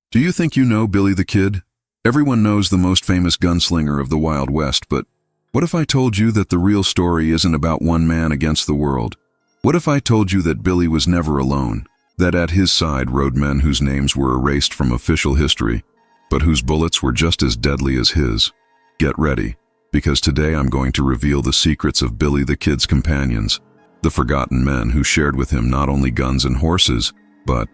Do you think you know Billy the Kid? Everyone knows the most famous gunslinger of the Wild West, but what if I told you that the real story isn't about one man against the world? What if I told you that Billy was never alone, that at his side rode men whose names were erased from official history, but whose bullets were just as deadly as his? Get ready, because today I'm going to reveal the secrets of Billy the Kid's companions, the forgotten men who shared with him not only guns and horses, but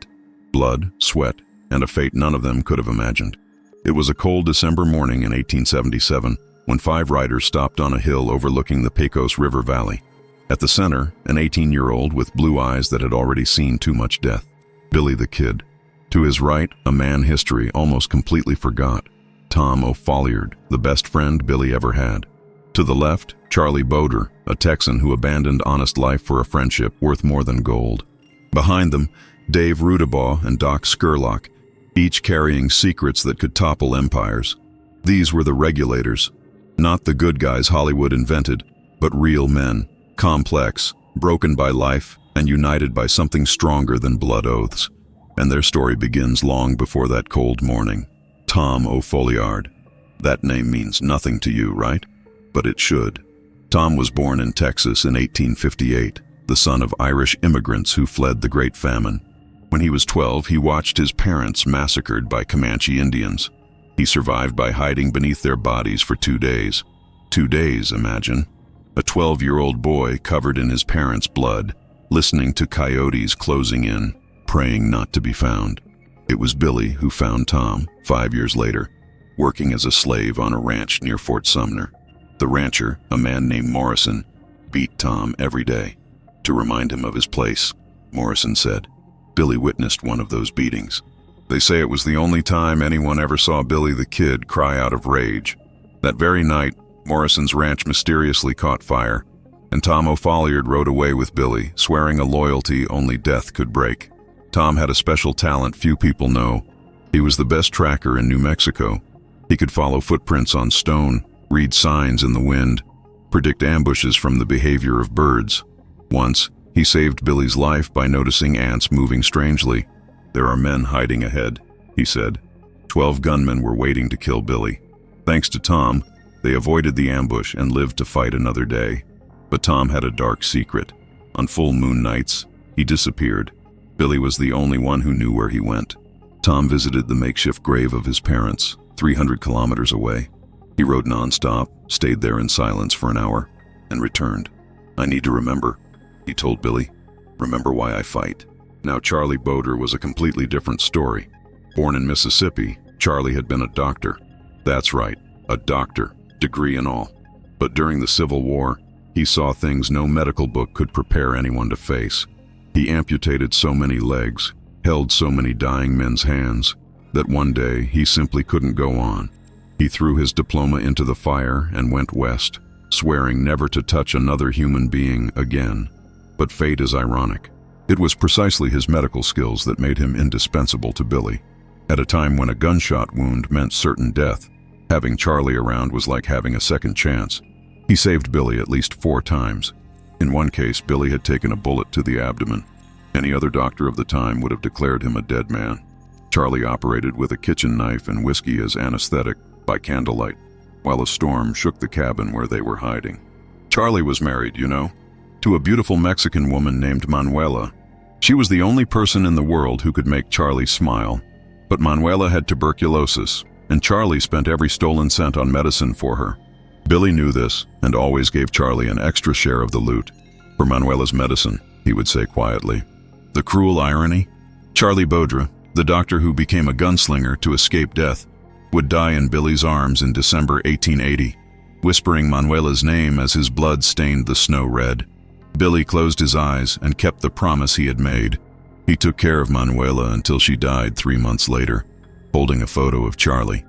blood, sweat, and a fate none of them could have imagined. It was a cold December morning in 1877 when 5 riders stopped on a hill overlooking the Pecos River Valley. At the center, an 18-year-old with blue eyes that had already seen too much death, Billy the Kid. To his right, a man history almost completely forgot, Tom O'Folliard, the best friend Billy ever had. To the left, Charlie Boder, a Texan who abandoned honest life for a friendship worth more than gold. Behind them, Dave Rudabaugh and Doc Scurlock, each carrying secrets that could topple empires. These were the regulators, not the good guys Hollywood invented, but real men, complex, broken by life, and united by something stronger than blood oaths. And their story begins long before that cold morning. Tom O'Folliard. That name means nothing to you, right? But it should. Tom was born in Texas in 1858, the son of Irish immigrants who fled the Great Famine. When he was 12, he watched his parents massacred by Comanche Indians. He survived by hiding beneath their bodies for 2 days. 2 days, imagine. A 12-year-old boy covered in his parents' blood, listening to coyotes closing in, praying not to be found. It was Billy who found Tom 5 years later, working as a slave on a ranch near Fort Sumner. The rancher, a man named Morrison, beat Tom every day. To remind him of his place, Morrison said. Billy witnessed one of those beatings. They say it was the only time anyone ever saw Billy the Kid cry out of rage. That very night, Morrison's ranch mysteriously caught fire, and Tom O'Folliard rode away with Billy, swearing a loyalty only death could break. Tom had a special talent few people know. He was the best tracker in New Mexico. He could follow footprints on stone, read signs in the wind, predict ambushes from the behavior of birds. Once, he saved Billy's life by noticing ants moving strangely. "There are men hiding ahead," he said. 12 gunmen were waiting to kill Billy. Thanks to Tom, they avoided the ambush and lived to fight another day. But Tom had a dark secret. On full moon nights, he disappeared. Billy was the only one who knew where he went. Tom visited the makeshift grave of his parents, 300 kilometers away. He rode nonstop, stayed there in silence for an hour, and returned. "I need to remember," he told Billy. "Remember why I fight." Now Charlie Boder was a completely different story. Born in Mississippi, Charlie had been a doctor. That's right, a doctor, degree and all. But during the Civil War, he saw things no medical book could prepare anyone to face. He amputated so many legs, held so many dying men's hands, that one day he simply couldn't go on. He threw his diploma into the fire and went west, swearing never to touch another human being again. But fate is ironic. It was precisely his medical skills that made him indispensable to Billy. At a time when a gunshot wound meant certain death, having Charlie around was like having a second chance. He saved Billy at least 4 times. In one case, Billy had taken a bullet to the abdomen. Any other doctor of the time would have declared him a dead man. Charlie operated with a kitchen knife and whiskey as anesthetic by candlelight, while a storm shook the cabin where they were hiding. Charlie was married, you know, to a beautiful Mexican woman named Manuela. She was the only person in the world who could make Charlie smile. But Manuela had tuberculosis, and Charlie spent every stolen cent on medicine for her. Billy knew this and always gave Charlie an extra share of the loot. "For Manuela's medicine," he would say quietly. The cruel irony? Charlie Boder, the doctor who became a gunslinger to escape death, would die in Billy's arms in December 1880, whispering Manuela's name as his blood stained the snow red. Billy closed his eyes and kept the promise he had made. He took care of Manuela until she died 3 months later, holding a photo of Charlie.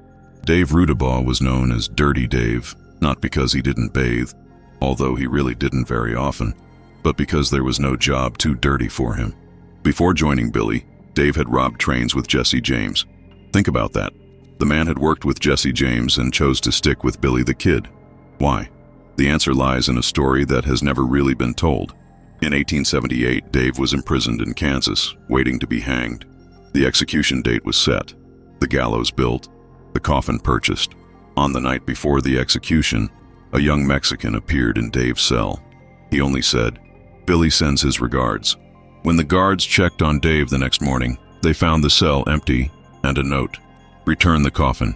Dave Rudabaugh was known as Dirty Dave, not because he didn't bathe, although he really didn't very often, but because there was no job too dirty for him. Before joining Billy, Dave had robbed trains with Jesse James. Think about that. The man had worked with Jesse James and chose to stick with Billy the Kid. Why? The answer lies in a story that has never really been told. In 1878, Dave was imprisoned in Kansas, waiting to be hanged. The execution date was set. the gallows built, the coffin purchased. On the night before the execution, a young Mexican appeared in Dave's cell. He only said, "Billy sends his regards." When the guards checked on Dave the next morning, they found the cell empty and a note. "Return the coffin.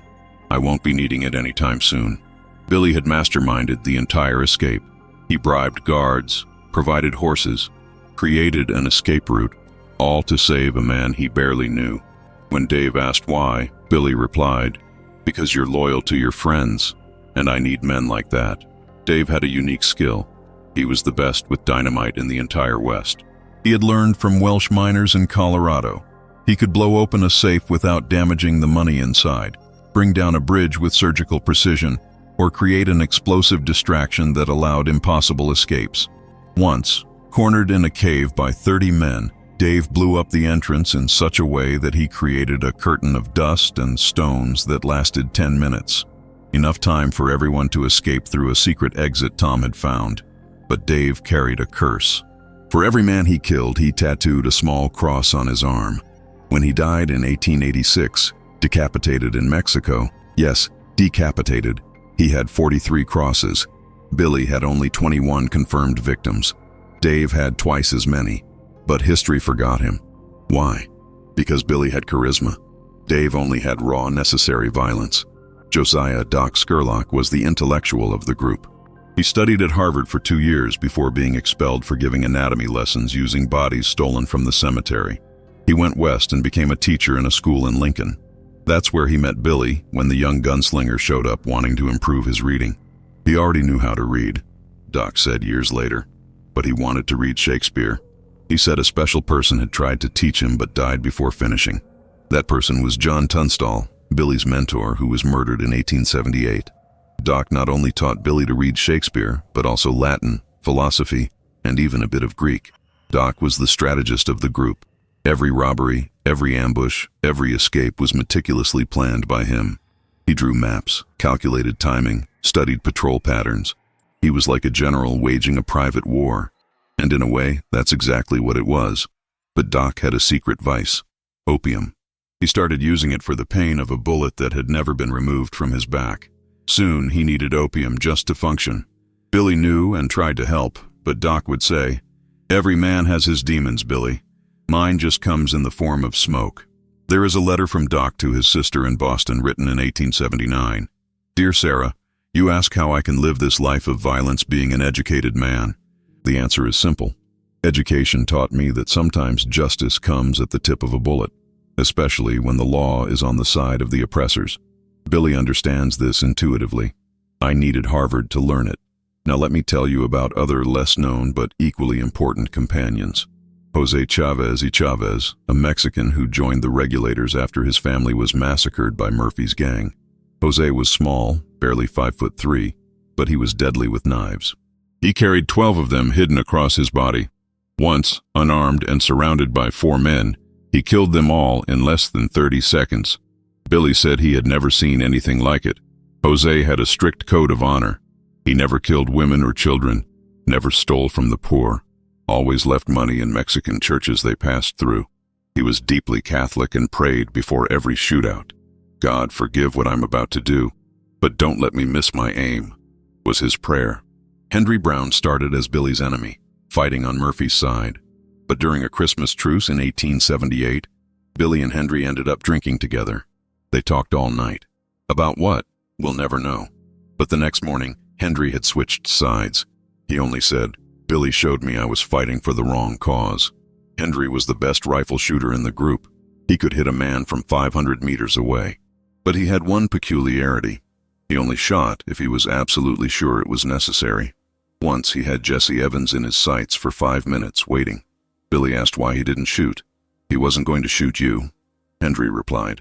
I won't be needing it anytime soon." Billy had masterminded the entire escape. He bribed guards, provided horses, created an escape route, all to save a man he barely knew. When Dave asked why, Billy replied, "Because you're loyal to your friends, and I need men like that." Dave had a unique skill. He was the best with dynamite in the entire West. He had learned from Welsh miners in Colorado. He could blow open a safe without damaging the money inside, bring down a bridge with surgical precision, or create an explosive distraction that allowed impossible escapes. Once, cornered in a cave by 30 men, Dave blew up the entrance in such a way that he created a curtain of dust and stones that lasted 10 minutes. Enough time for everyone to escape through a secret exit Tom had found. But Dave carried a curse. For every man he killed, he tattooed a small cross on his arm. When he died in 1886, decapitated in Mexico, yes, decapitated, he had 43 crosses. Billy had only 21 confirmed victims. Dave had twice as many, but history forgot him. Why? Because Billy had charisma. Dave only had raw, necessary violence. Josiah "Doc" Scurlock was the intellectual of the group. He studied at Harvard for 2 years before being expelled for giving anatomy lessons using bodies stolen from the cemetery. He went west and became a teacher in a school in Lincoln. That's where he met Billy when the young gunslinger showed up wanting to improve his reading. He already knew how to read, Doc said years later, but he wanted to read Shakespeare. He said a special person had tried to teach him but died before finishing. That person was John Tunstall, Billy's mentor, who was murdered in 1878. Doc not only taught Billy to read Shakespeare, but also Latin, philosophy, and even a bit of Greek. Doc was the strategist of the group. Every robbery, every ambush, every escape was meticulously planned by him. He drew maps, calculated timing, studied patrol patterns. He was like a general waging a private war. And in a way, that's exactly what it was. But Doc had a secret vice: opium. He started using it for the pain of a bullet that had never been removed from his back. Soon, he needed opium just to function. Billy knew and tried to help, but Doc would say, "Every man has his demons, Billy. Mine just comes in the form of smoke." There is a letter from Doc to his sister in Boston written in 1879. "Dear Sarah, you ask how I can live this life of violence being an educated man. The answer is simple. Education taught me that sometimes justice comes at the tip of a bullet, especially when the law is on the side of the oppressors." Billy understands this intuitively. I needed Harvard to learn it. Now let me tell you about other less known but equally important companions. Jose Chavez y Chavez, a Mexican who joined the regulators after his family was massacred by Murphy's gang. Jose was small, barely 5'3", but he was deadly with knives. He carried 12 of them hidden across his body. Once, unarmed and surrounded by 4 men, he killed them all in less than 30 seconds. Billy said he had never seen anything like it. Jose had a strict code of honor. He never killed women or children, never stole from the poor, always left money in Mexican churches they passed through. He was deeply Catholic and prayed before every shootout. "God, forgive what I'm about to do, but don't let me miss my aim," was his prayer. Henry Brown started as Billy's enemy, fighting on Murphy's side. But during a Christmas truce in 1878, Billy and Henry ended up drinking together. They talked all night. About what? We'll never know. But the next morning, Henry had switched sides. He only said, "Billy showed me I was fighting for the wrong cause." Henry was the best rifle shooter in the group. He could hit a man from 500 meters away. But he had one peculiarity. He only shot if he was absolutely sure it was necessary. Once he had Jesse Evans in his sights for 5 minutes, waiting. Billy asked why he didn't shoot. "He wasn't going to shoot you," Henry replied.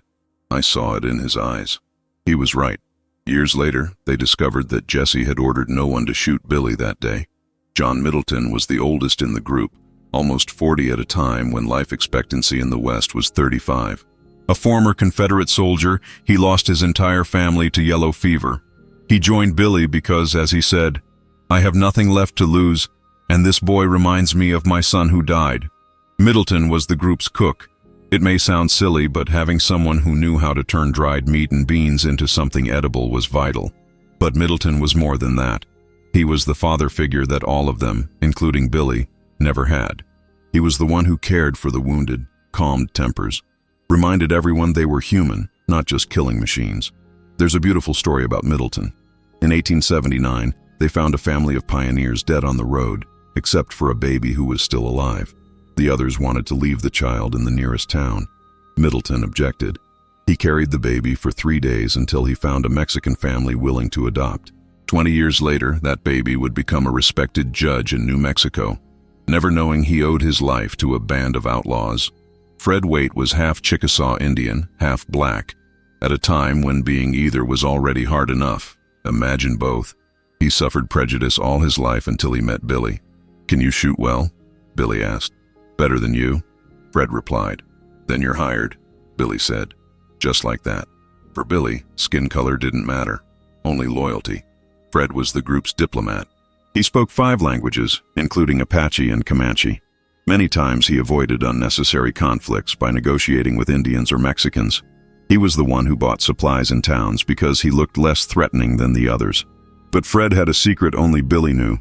I saw it in his eyes. He was right. Years later, they discovered that Jesse had ordered no one to shoot Billy that day. John Middleton was the oldest in the group, almost 40 at a time when life expectancy in the West was 35. A former Confederate soldier, he lost his entire family to yellow fever. He joined Billy because, as he said, "I have nothing left to lose, and this boy reminds me of my son who died." Middleton was the group's cook. It may sound silly, but having someone who knew how to turn dried meat and beans into something edible was vital. But Middleton was more than that. He was the father figure that all of them, including Billy, never had. He was the one who cared for the wounded, calmed tempers, reminded everyone they were human, not just killing machines. There's a beautiful story about Middleton. In 1879, they found a family of pioneers dead on the road, except for a baby who was still alive. The others wanted to leave the child in the nearest town. Middleton objected. He carried the baby for 3 days until he found a Mexican family willing to adopt. 20 years later, that baby would become a respected judge in New Mexico, never knowing he owed his life to a band of outlaws. Fred Waite was half Chickasaw Indian, half black, at a time when being either was already hard enough. Imagine both. He suffered prejudice all his life until he met Billy. "Can you shoot well?" Billy asked. "Better than you?" Fred replied. "Then you're hired," Billy said. Just like that. For Billy, skin color didn't matter, only loyalty. Fred was the group's diplomat. He spoke 5 languages, including Apache and Comanche. Many times he avoided unnecessary conflicts by negotiating with Indians or Mexicans. He was the one who bought supplies in towns because he looked less threatening than the others. But Fred had a secret only Billy knew.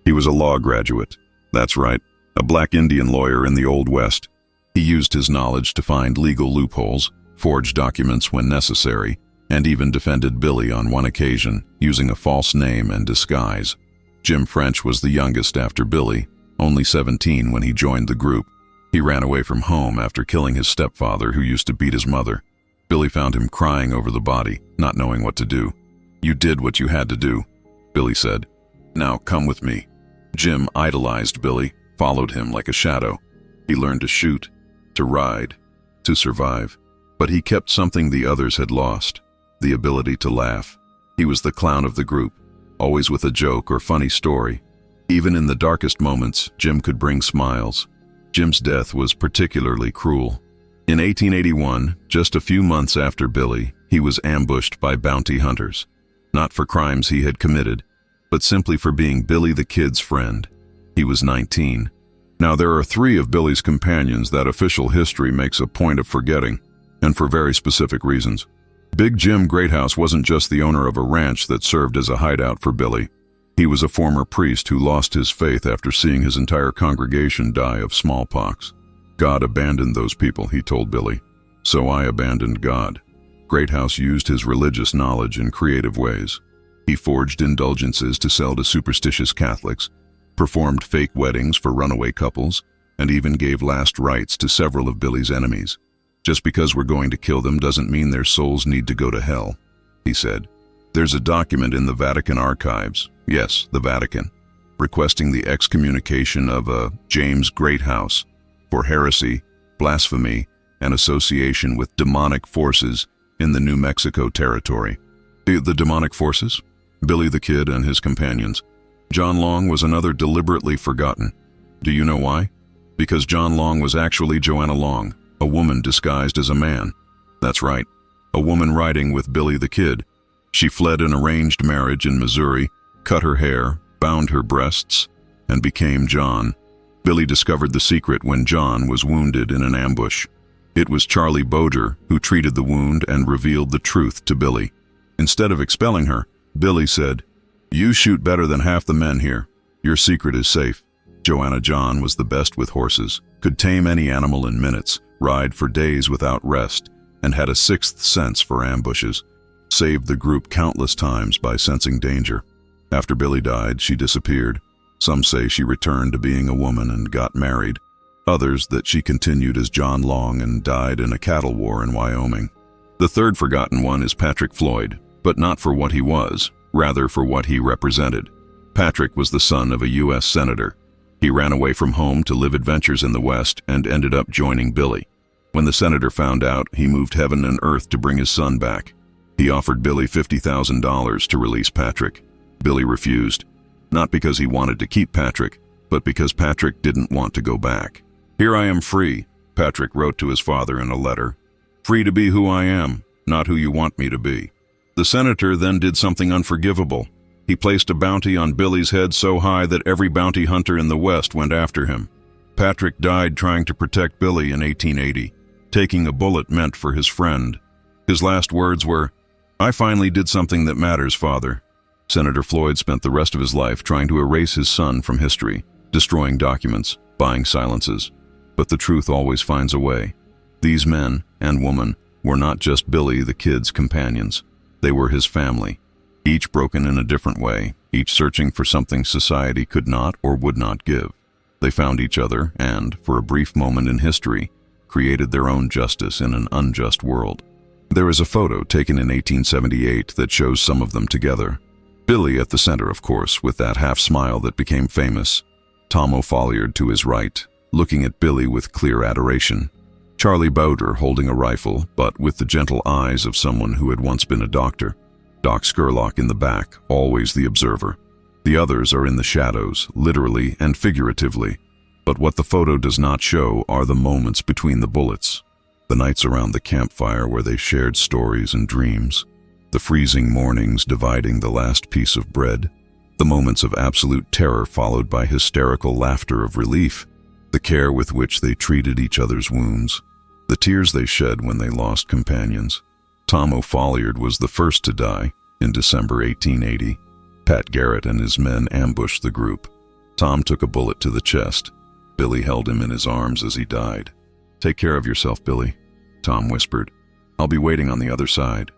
He was a law graduate. That's right, a black Indian lawyer in the Old West. He used his knowledge to find legal loopholes, forged documents when necessary, and even defended Billy on one occasion, using a false name and disguise. Jim French was the youngest after Billy, only 17 when he joined the group. He ran away from home after killing his stepfather, who used to beat his mother. Billy found him crying over the body, not knowing what to do. "You did what you had to do," Billy said. "Now come with me." Jim idolized Billy, followed him like a shadow. He learned to shoot, to ride, to survive. But he kept something the others had lost, the ability to laugh. He was the clown of the group, always with a joke or funny story. Even in the darkest moments, Jim could bring smiles. Jim's death was particularly cruel. In 1881, just a few months after Billy, he was ambushed by bounty hunters. Not for crimes he had committed, but simply for being Billy the Kid's friend. He was 19. Now there are 3 of Billy's companions that official history makes a point of forgetting, and for very specific reasons. Big Jim Greathouse wasn't just the owner of a ranch that served as a hideout for Billy. He was a former priest who lost his faith after seeing his entire congregation die of smallpox. "God abandoned those people," he told Billy. "So I abandoned God." Greathouse used his religious knowledge in creative ways. He forged indulgences to sell to superstitious Catholics, performed fake weddings for runaway couples, and even gave last rites to several of Billy's enemies. "Just because we're going to kill them doesn't mean their souls need to go to hell," he said. "There's a document in the Vatican archives," yes, the Vatican, requesting the excommunication of a James Greathouse for heresy, blasphemy, and association with demonic forces in the New Mexico territory. The demonic forces? Billy the Kid and his companions. John Long was another deliberately forgotten. Do you know why? Because John Long was actually Joanna Long, a woman disguised as a man. That's right, a woman riding with Billy the Kid. She fled an arranged marriage in Missouri, cut her hair, bound her breasts, and became John. Billy discovered the secret when John was wounded in an ambush. It was Charlie Boder who treated the wound and revealed the truth to Billy. Instead of expelling her, Billy said, "You shoot better than half the men here. Your secret is safe." Joanna John was the best with horses, could tame any animal in minutes, ride for days without rest, and had a 6th sense for ambushes. Saved the group countless times by sensing danger. After Billy died, she disappeared. Some say she returned to being a woman and got married. Others that she continued as John Long and died in a cattle war in Wyoming. The third forgotten one is Patrick Floyd, but not for what he was, rather for what he represented. Patrick was the son of a U.S. senator. He ran away from home to live adventures in the West and ended up joining Billy. When the senator found out, he moved heaven and earth to bring his son back. He offered Billy $50,000 to release Patrick. Billy refused, not because he wanted to keep Patrick, but because Patrick didn't want to go back. "Here I am free," Patrick wrote to his father in a letter. "Free to be who I am, not who you want me to be." The senator then did something unforgivable. He placed a bounty on Billy's head so high that every bounty hunter in the West went after him. Patrick died trying to protect Billy in 1880. taking a bullet meant for his friend. His last words were, "I finally did something that matters, Father." Senator Floyd spent the rest of his life trying to erase his son from history, destroying documents, buying silences. But the truth always finds a way. These men and woman were not just Billy the Kid's companions. They were his family, each broken in a different way, each searching for something society could not or would not give. They found each other and, for a brief moment in history, created their own justice in an unjust world. There is a photo taken in 1878 that shows some of them together. Billy at the center, of course, with that half-smile that became famous. Tom O'Folliard to his right, looking at Billy with clear adoration. Charlie Bowder holding a rifle, but with the gentle eyes of someone who had once been a doctor. Doc Scurlock in the back, always the observer. The others are in the shadows, literally and figuratively. But what the photo does not show are the moments between the bullets. The nights around the campfire where they shared stories and dreams. The freezing mornings dividing the last piece of bread. The moments of absolute terror followed by hysterical laughter of relief. The care with which they treated each other's wounds. The tears they shed when they lost companions. Tom O'Folliard was the first to die in December 1880. Pat Garrett and his men ambushed the group. Tom took a bullet to the chest. Billy held him in his arms as he died. "Take care of yourself, Billy," Tom whispered. "I'll be waiting on the other side."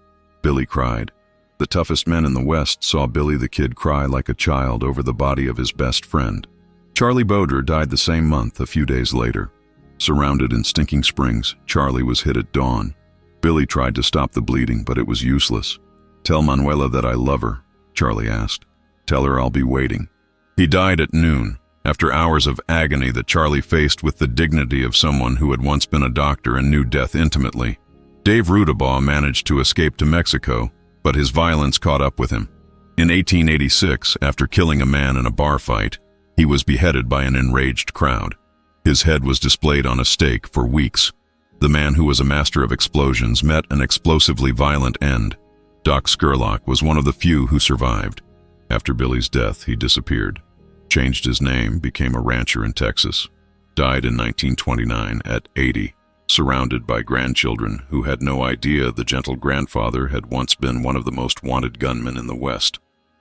Billy cried. The toughest men in the West saw Billy the Kid cry like a child over the body of his best friend. Charlie Bowder died the same month, a few days later. Surrounded in Stinking Springs, Charlie was hit at dawn. Billy tried to stop the bleeding, but it was useless. "Tell Manuela that I love her," Charlie asked. "Tell her I'll be waiting." He died at noon, after hours of agony that Charlie faced with the dignity of someone who had once been a doctor and knew death intimately. Dave Rudabaugh managed to escape to Mexico, but his violence caught up with him. In 1886, after killing a man in a bar fight, he was beheaded by an enraged crowd. His head was displayed on a stake for weeks. The man who was a master of explosions met an explosively violent end. Doc Scurlock was one of the few who survived. After Billy's death, he disappeared, changed his name, became a rancher in Texas, died in 1929 at 80, surrounded by grandchildren who had no idea the gentle grandfather had once been one of the most wanted gunmen in the West.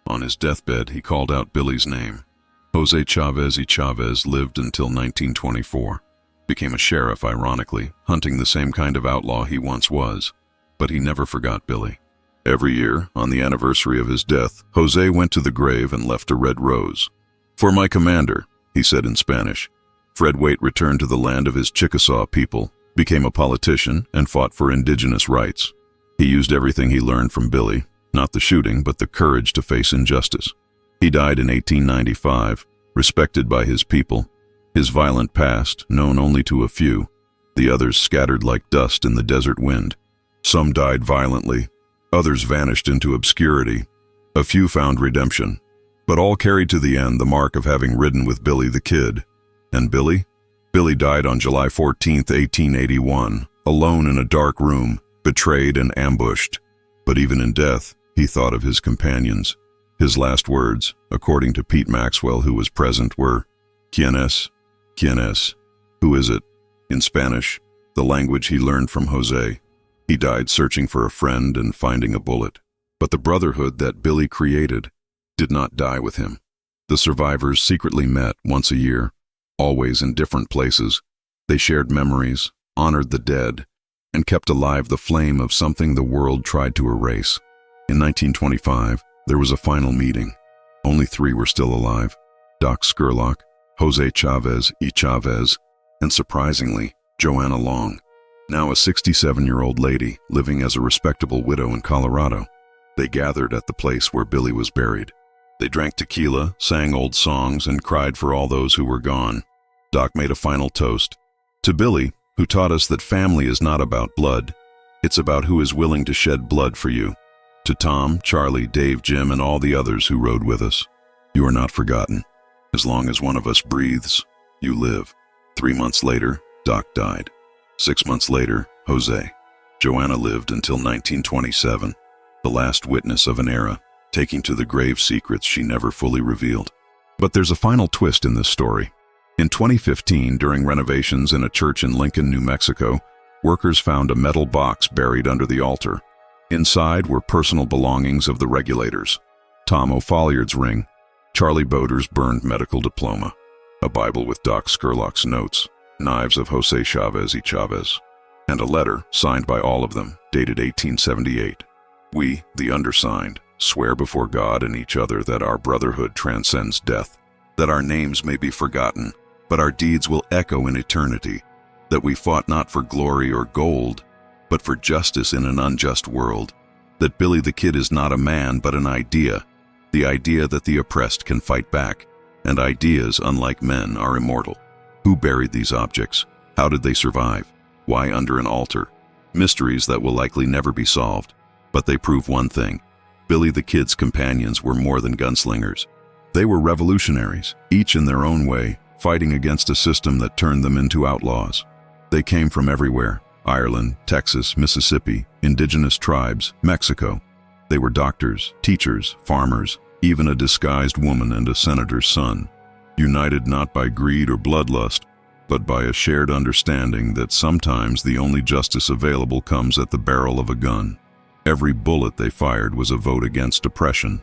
On his deathbed, he called out Billy's name. Jose Chavez y Chavez lived until 1924. Became a sheriff, ironically, hunting the same kind of outlaw he once was. But he never forgot Billy. Every year, on the anniversary of his death, Jose went to the grave and left a red rose. "For my commander," he said in Spanish. Fred Waite returned to the land of his Chickasaw people, became a politician, and fought for indigenous rights. He used everything he learned from Billy, not the shooting, but the courage to face injustice. He died in 1895, respected by his people. His violent past, known only to a few, the others scattered like dust in the desert wind. Some died violently, others vanished into obscurity. A few found redemption, but all carried to the end the mark of having ridden with Billy the Kid. And Billy? Billy died on July 14, 1881, alone in a dark room, betrayed and ambushed. But even in death, he thought of his companions. His last words, according to Pete Maxwell, who was present, were, "Quién es? ¿Quién es?" Who is it? In Spanish, the language he learned from Jose. He died searching for a friend and finding a bullet. But the brotherhood that Billy created did not die with him. The survivors secretly met once a year, always in different places. They shared memories, honored the dead, and kept alive the flame of something the world tried to erase. In 1925, there was a final meeting. Only 3 were still alive: Doc Scurlock, Jose Chavez y Chavez, and surprisingly, Joanna Long, now a 67-year-old lady living as a respectable widow in Colorado. They gathered at the place where Billy was buried. They drank tequila, sang old songs, and cried for all those who were gone. Doc made a final toast. To Billy, who taught us that family is not about blood. It's about who is willing to shed blood for you. To Tom, Charlie, Dave, Jim, and all the others who rode with us, you are not forgotten. As long as one of us breathes, you live. 3 months later, Doc died. 6 months later, Jose. Joanna lived until 1927, the last witness of an era, taking to the grave secrets she never fully revealed. But there's a final twist in this story. In 2015, during renovations in a church in Lincoln, New Mexico, Workers found a metal box buried under the altar. Inside were personal belongings of the regulators. Tom O'Folliard's ring, Charlie Boder's burned medical diploma, a Bible with Doc Scurlock's notes, knives of Jose Chavez y Chavez, and a letter signed by all of them, dated 1878. We, the undersigned, swear before God and each other that our brotherhood transcends death, that our names may be forgotten, but our deeds will echo in eternity, that we fought not for glory or gold, but for justice in an unjust world, that Billy the Kid is not a man but an idea, the idea that the oppressed can fight back, and ideas, unlike men, are immortal. Who buried these objects? How did they survive? Why under an altar? Mysteries that will likely never be solved, but they prove one thing. Billy the Kid's companions were more than gunslingers. They were revolutionaries, each in their own way, fighting against a system that turned them into outlaws. They came from everywhere: Ireland, Texas, Mississippi, indigenous tribes, Mexico. They were doctors, teachers, farmers, even a disguised woman and a senator's son, united not by greed or bloodlust, but by a shared understanding that sometimes the only justice available comes at the barrel of a gun. Every bullet they fired was a vote against oppression.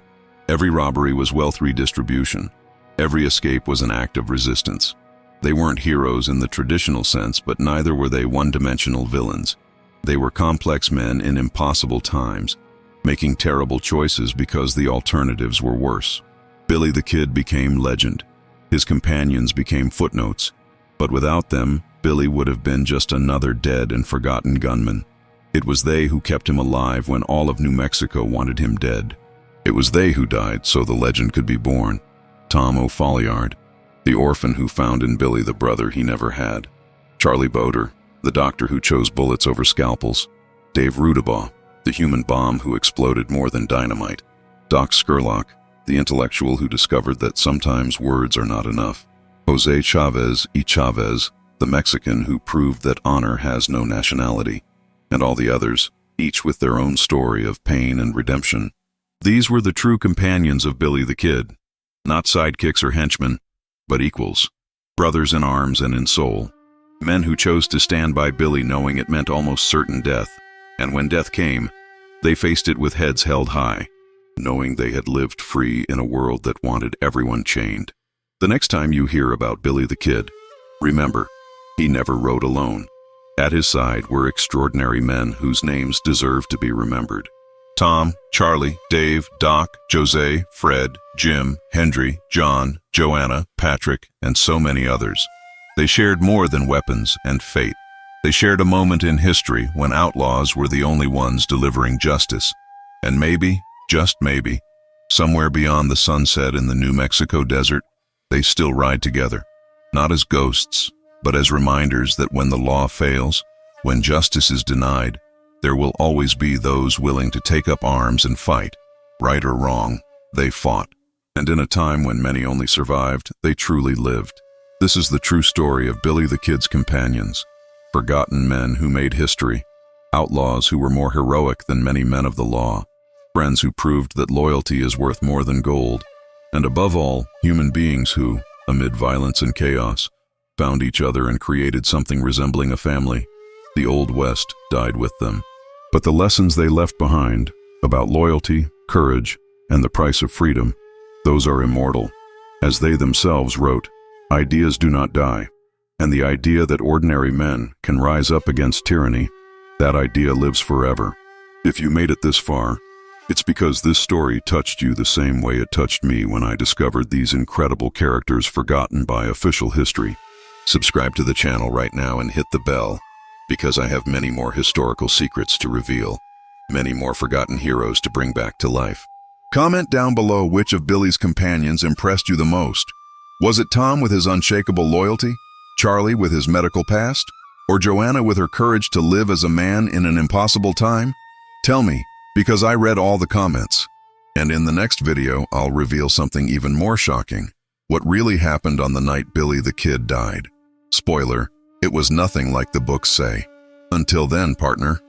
Every robbery was wealth redistribution. Every escape was an act of resistance. They weren't heroes in the traditional sense, but neither were they one-dimensional villains. They were complex men in impossible times, making terrible choices because the alternatives were worse. Billy the Kid became legend. His companions became footnotes, but without them, Billy would have been just another dead and forgotten gunman. It was they who kept him alive when all of New Mexico wanted him dead. It was they who died so the legend could be born. Tom O'Folliard, the orphan who found in Billy the brother he never had. Charlie Boder, the doctor who chose bullets over scalpels. Dave Rudabaugh, the human bomb who exploded more than dynamite. Doc Scurlock, the intellectual who discovered that sometimes words are not enough. Jose Chavez y Chavez, the Mexican who proved that honor has no nationality. And all the others, each with their own story of pain and redemption. These were the true companions of Billy the Kid. Not sidekicks or henchmen, but equals. Brothers in arms and in soul. Men who chose to stand by Billy knowing it meant almost certain death. And when death came, they faced it with heads held high, knowing they had lived free in a world that wanted everyone chained. The next time you hear about Billy the Kid, remember, he never rode alone. At his side were extraordinary men whose names deserve to be remembered. Tom, Charlie, Dave, Doc, Jose, Fred, Jim, Hendry, John, Joanna, Patrick, and so many others. They shared more than weapons and fate. They shared a moment in history when outlaws were the only ones delivering justice. And maybe, just maybe, somewhere beyond the sunset in the New Mexico desert, they still ride together, not as ghosts, but as reminders that when the law fails, when justice is denied, there will always be those willing to take up arms and fight. Right or wrong, they fought. And in a time when many only survived, they truly lived. This is the true story of Billy the Kid's companions. Forgotten men who made history, outlaws who were more heroic than many men of the law, friends who proved that loyalty is worth more than gold, and above all, human beings who, amid violence and chaos, found each other and created something resembling a family. The Old West died with them. But the lessons they left behind, about loyalty, courage, and the price of freedom, those are immortal. As they themselves wrote, ideas do not die. And the idea that ordinary men can rise up against tyranny, that idea lives forever. If you made it this far, it's because this story touched you the same way it touched me when I discovered these incredible characters forgotten by official history. Subscribe to the channel right now and hit the bell, because I have many more historical secrets to reveal, many more forgotten heroes to bring back to life. Comment down below which of Billy's companions impressed you the most. Was it Tom with his unshakable loyalty? Charlie with his medical past? Or Joanna with her courage to live as a man in an impossible time? Tell me, because I read all the comments. And in the next video, I'll reveal something even more shocking. What really happened on the night Billy the Kid died. Spoiler, it was nothing like the books say. Until then, partner.